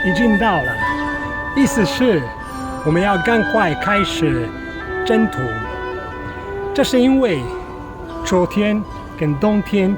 已经到了，意思是我们要赶快开始征土。这是因为秋天跟冬天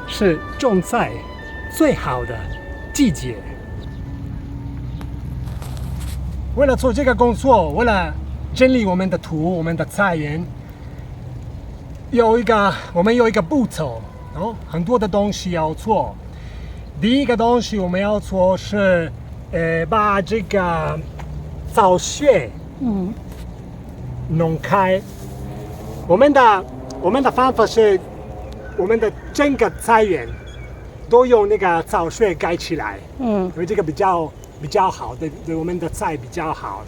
是种菜最好的季节。为了做这个工作，为了整理我们的土、我们的菜园，我们有一个步骤，很多的东西要做。第一个东西我们要做是，把这个草穴弄开。我们的方法是，我们的整个菜园都用那个草穴盖起来，因为这个比较好，对我们的菜比较好。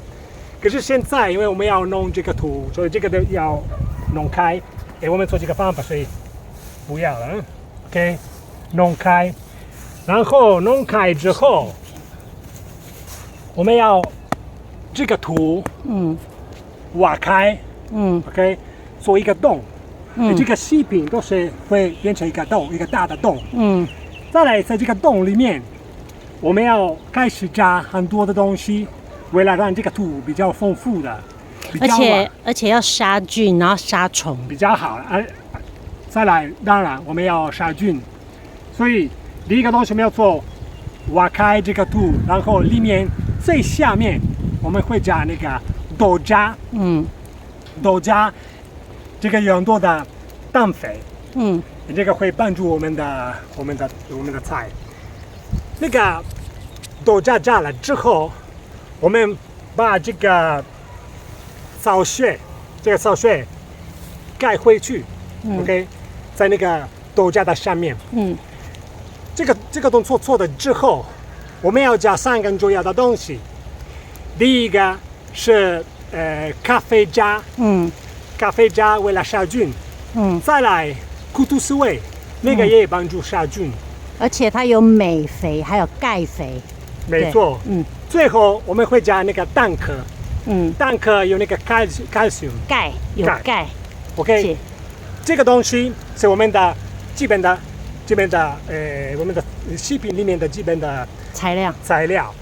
可是现在，因为我们要弄这个土，所以这个都要弄开。我们做这个方法，所以不要了。OK， 弄开，然后弄开之后，我们要这个土挖开，OK， 做一个洞。这个细柄都是会变成一个洞，一个大的洞。再来，在这个洞里面，我们要开始加很多的东西，为了让这个土比较丰富的，而且要杀菌，然后杀虫比较好。再来，当然我们要杀菌，所以第一个东西我们要做，挖开这个土，然后里面最下面我们会加那个豆荚，豆荚这个有很多的氮肥，这个会帮助我们的菜。那个豆荚炸了之后，我们把这个草穴盖回去，OK， 在那个豆荚的上面。这个动作做的之后，我们要加3个重要的东西。第一个是咖啡渣，咖啡渣为了杀菌，再来苦土斯味，那个也帮助杀菌。而且它有镁肥，还有钙肥。没错。最后我们会加那个蛋壳。蛋壳有那个 calcium， 钙有钙。OK， 这个东西是我们的基本的我们的细品里面的基本的材料。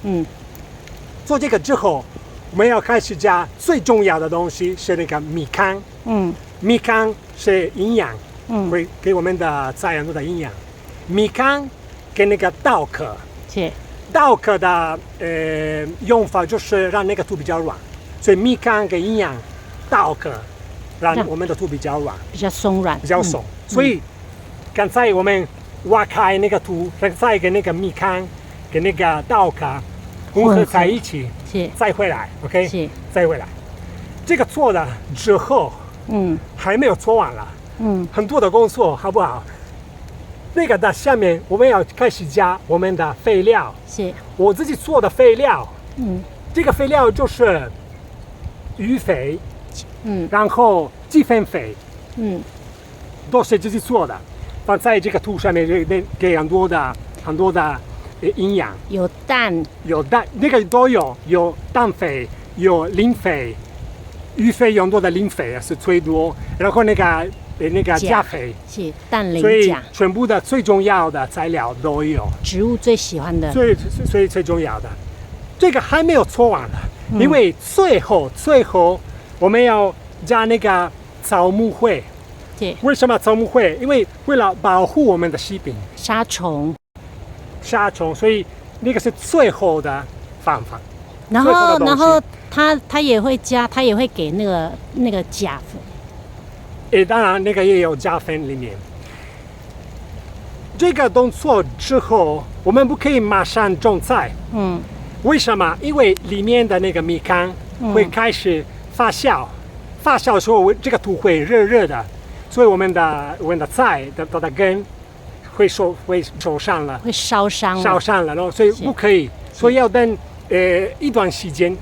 做这个之后，我们要开始加最重要的东西是那个米糠。米糠是营养，会给我们的菜很多的营养。米糠跟那个稻壳，稻壳的用法就是让那个土比较软，所以米糠跟营养稻壳让我们的土比较软，比较松软，所以刚才我们挖开那个土，再跟那个米糠跟那个稻壳混合在一起，再回来 ，OK， 再回来。这个做了之后，还没有做完了，很多的工作，好不好？那个的下面我们要开始加我们的肥料，我自己做的肥料，这个肥料就是鱼肥，然后鸡粪肥，都是自己做的，放在这个土上面给很多的营养，有氮，那个都有氮肥，有磷肥，鱼肥有很多的磷肥是最多，然后那个钾肥是氮磷所以钾，全部的最重要的材料都有。植物最喜欢的，最重要的，这个还没有做完了，因为最后我们要加那个草木灰。为什么草木灰？因为为了保护我们的细饼，杀虫，所以那个是最后的方法。然后它也会给那个钾粉。当然，那个也有钾粉里面。这个动作之后，我们不可以马上种菜。为什么？因为里面的那个米糠会开始发酵，发酵的时候，这个土会热热的，所以我们的菜的根会受伤了，会烧伤了，然后所以不可以，所以要等一段时间，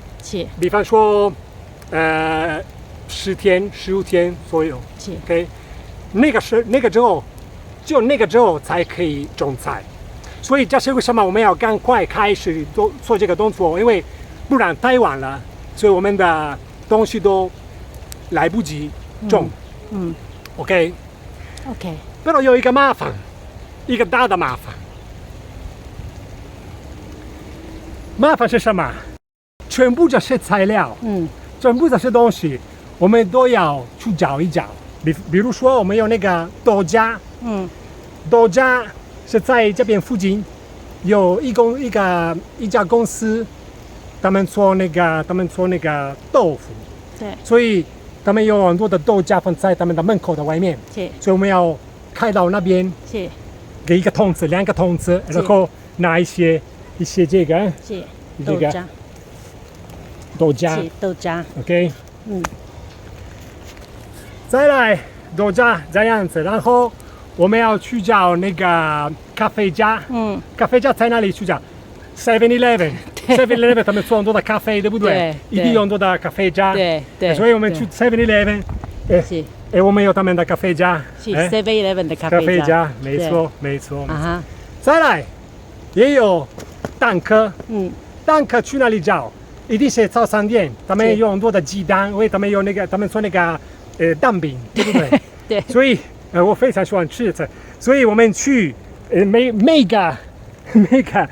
比方说10天、15天左右。OK， 那个之后，就那个之后才可以种菜。所以这是为什么我们要赶快开始做这个动作，因为不然太晚了，所以我们的东西都来不及种。OK， 不过有一个麻烦，一个大的麻烦。麻烦是什么？全部这些材料，全部这些东西，我们都要去找一找。比如说，我们有那个豆荚，豆荚是在这边附近有一家公司，他们做那个豆腐，对，所以他们有很多的豆荚放在他们的门口的外面，是，所以我们要开到那边，是，给一个桶子、2个桶子，然后拿一些这个，是这个豆荚是豆荚， ，OK， 再来豆荚这样子，然后我们要去找那个咖啡家，咖啡家在哪里去找？7-Eleven 他们做很多的咖啡，对不对？对，一定有很多的咖啡家，对，所以我们去 7-Eleven， 是，我们有他们的咖啡家，是 7-Eleven 的咖咖啡啡家，没错。啊哈，再来也有蛋壳，蛋壳去哪里找？一定是早餐店，他们有很多的鸡蛋，因为他们有他们做那个蛋饼，对不对？对，所以我非常喜欢吃这，所以我们去每个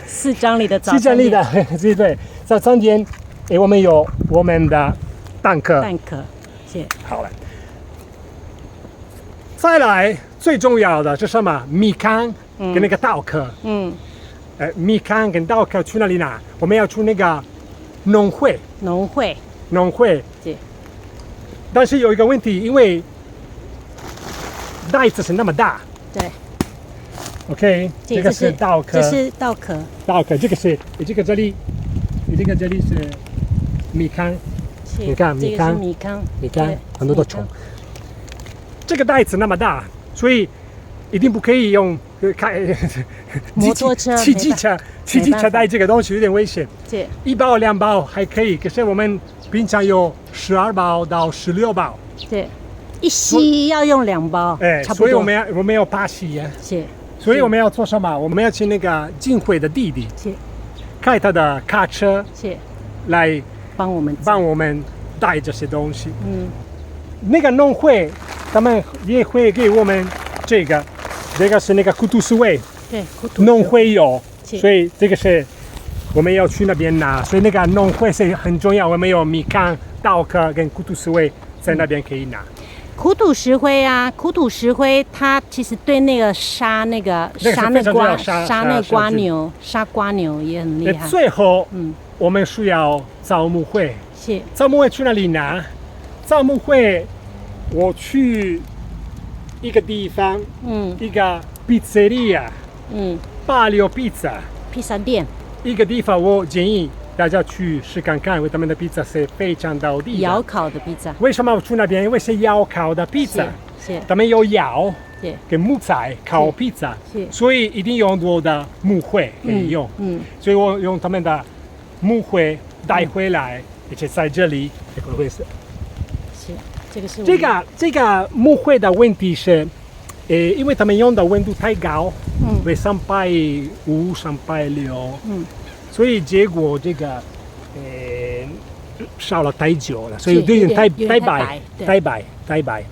市长里的早市餐店，长里的对早餐店，我们有我们的蛋壳，是好了。再来最重要的是什么？米糠跟那个稻壳，米糠跟稻壳去哪里拿？我们要去那个农会，是，但是有一个问题，因为袋子是那么大，对 ，OK， 这个是稻壳，这是稻壳，这个这里是米糠，你看米糠，很多的虫。这个袋子那么大，所以一定不可以用摩托车、汽机车带这个东西有点危险。1包2包还可以，可是我们平常有12包到16包。对，一吸要用2包，差不多。所以我们要8吸呀。是。所以我们要做什么？我们要请那个金会的弟弟，开他的卡车，来帮我们带这些东西。那个农会他们也会给我们这个是那个库图斯威，对，农会有，所以这个是我们要去那边拿，所以那个农会是很重要。我们有米糠、稻壳跟库图斯威在那边可以拿。苦土石灰啊，苦土石灰它其实对那个杀那瓜牛也很厉害。最后，我们需要造木灰。是。造木灰去哪里拿？造木灰，我去一个地方，一个pizzeria，巴黎披萨店，一个地方，我建议大家去试看看，因为他们的披萨是非常到地的。窑烤的披萨。为什么我去那边？因为是窑烤的披萨，他们有窑跟木材烤披萨，所以一定有很多的木灰可以用。所以我用他们的木灰带回来，而且在这里这个位置。这个木灰的问题是，因为他们用的温度太高，会350、360，所以结果这个烧了太久了，所以有点太白。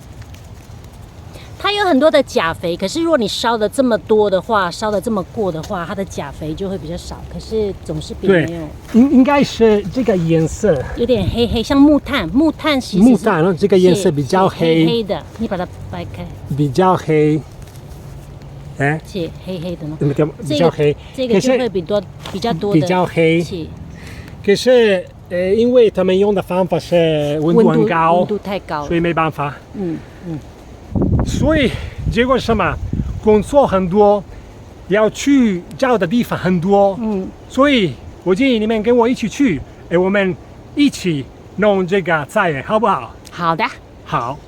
它有很多的钾肥，可是如果你烧的这么多的话，烧的这么过的话，它的钾肥就会比较少。可是总是并没有。应该是这个颜色有点黑，像木炭。木炭其实木炭，然后这个颜色比较黑的，你把它掰开。比较黑，是黑的呢。比较黑，这个就会比较多的。比较黑。可是因为他们用的方法是温度很高，温度太高，所以没办法。所以结果是什么？工作很多，要去找的地方很多。所以我建议你们跟我一起去，我们一起弄这个菜园，好不好？好的。好。